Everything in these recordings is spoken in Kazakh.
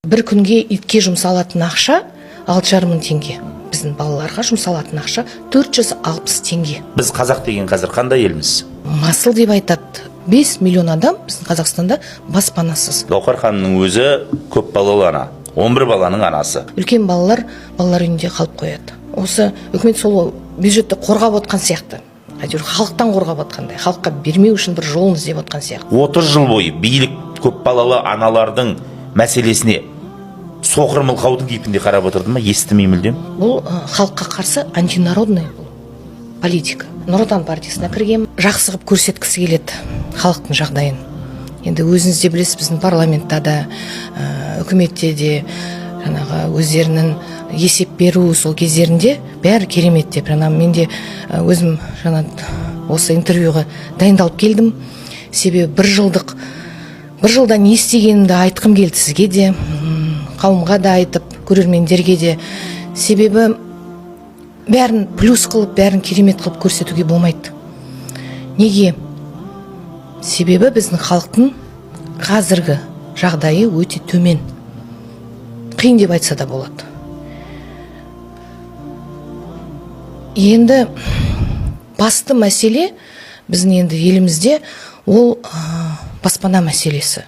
бір күнге итке жұмсалатын ақша 6,5 мың теңге. Біздің балаларға жұмсалатын ақша 460 теңге. Біз қазақ деген қазір қандай елміз? Масыл деп айтады. 5 миллион адам біздің Қазақстанда баспанасыз. Гаухар ханымның өзі көп балалы ана, 11 баланың анасы. Үлкен балалар үйінде қалып қояды. Осы үкімет сол бюджетті қорғап отқан сияқты. Әйтеуір халықтан қорғап отқандай, халыққа бермеу үшін бір жолын іздеп отқан сияқты. 30 жыл бойы билік көп балалы аналардың мәселесіне соқыр мылқаудың кейпінде қарап отырды ма? Естімей мүлдем. Бұл халыққа қарсы антинародный политика. Нұр Отан партиясына кірген, жақсы қылып көрсеткісі келеді халықтың жағдайын. Енді өзіңіз де білесіз, біздің парламентта да, үкіметте де жаңағы өздерінің есеп беру сол кездерінде бәрі керемет деп. Менде өзім осы интервьюға дайындалып келдім. Себебі бір жылда не істегенімді айтқым келді сізге де, қауымға да айтып, көрермендерге де. Себебі бәрін плюс қылып, бәрін керемет қылып көрсетуге болмайды. Неге? Себебі біздің халықтың қазіргі жағдайы өте төмен. Қиын деп айтса да болады. Енді басты мәселе біздің енді елімізде ол баспана мәселесі.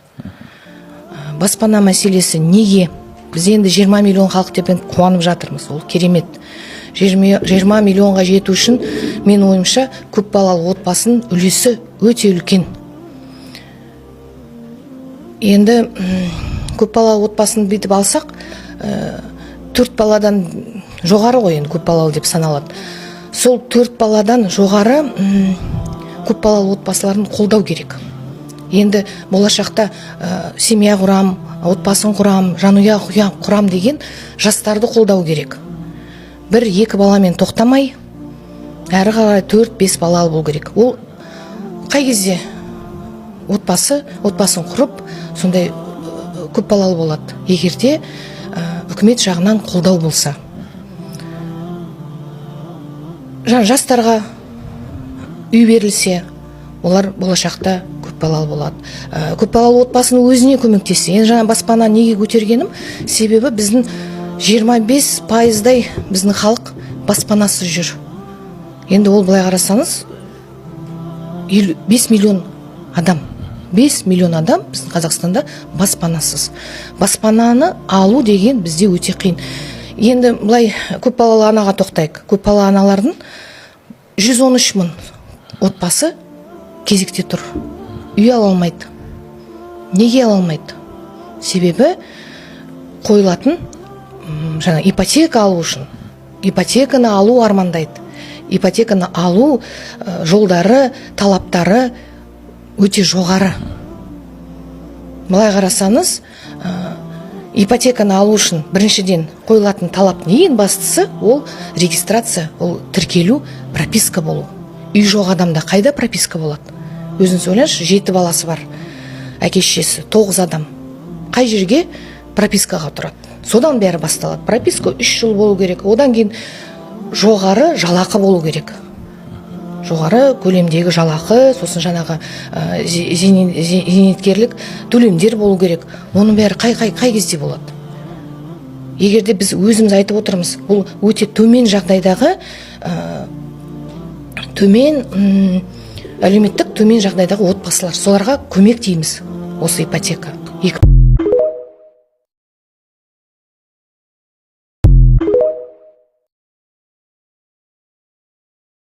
Баспана мәселесі неге? Біз енді 20 миллион халық деп қуанып жатырмыз. Ол керемет. 20 миллионға жету үшін мен ойымша көп балалы отбасының үлесі өте үлкен. Енді көп балалы отбасын бүйтіп алсақ, 4 баладан жоғары ғой, енді көп балалы деп саналады. Сол 4 баладан жоғары көп балалы отбасыларын қолдау керек. Енді болашақта семья құрам, отбасын құрам, жанұя құрам деген жастарды қолдау керек. 1-2 баламен тоқтамай, әрі қарай 4-5 балалы болу керек. Ол қай кезде отбасын құрып, сондай көп балалы болады. Егерде үкімет жағынан қолдау болса. Жастарға үй берілсе, олар болашақта көп балалы болады. Көп балалы отбасының өзіне көмектессе. Енді жаңа баспана неге көтергенім? Себебі біздің 25%-дай біздің халық баспанасыз жүр. Енді ол былай қарасаңыз 5 миллион адам. 5 миллион адам біздің Қазақстанда баспанасыз. Баспананы алу деген бізде өте қиын. Енді былай көп балалы анаға тоқтайық. Көп балалы аналардың 113 мың отбасы кезекте тұр. Үй ала алмайды. Неге ала алмайды? Себебі қойылатын жаңа ипотека алу үшін. Ипотеканы алу армандайды. Ипотеканы алу жолдары, талаптары өте жоғары. Былай қарасаңыз, ипотеканы алу үшін біріншіден қойылатын талап ең бастысы ол регистрация, ол тіркелу, прописка болу. Үй жоқ адамда қайда прописка болады? Өзіңіз ойлаңызшы, 7 баласы бар. Әке-шешесі 9 адам. Қай жерге пропискаға тұрады? Содан бәрі басталады. Прописка 3 жыл болу керек. Одан кейін жоғары жалақы болу керек. Жоғары көлемдегі жалақы, сосын жаңағы зейнеткерлік төлемдер болу керек. Оның бәрі қай кезде болады? Егерде біз өзіміз айтып отырмыз, бұл өте төмен жағдайдағы, әлеуметтік төмен жағдайдағы отбасылар, соларға көмек дейміз осы ипотека.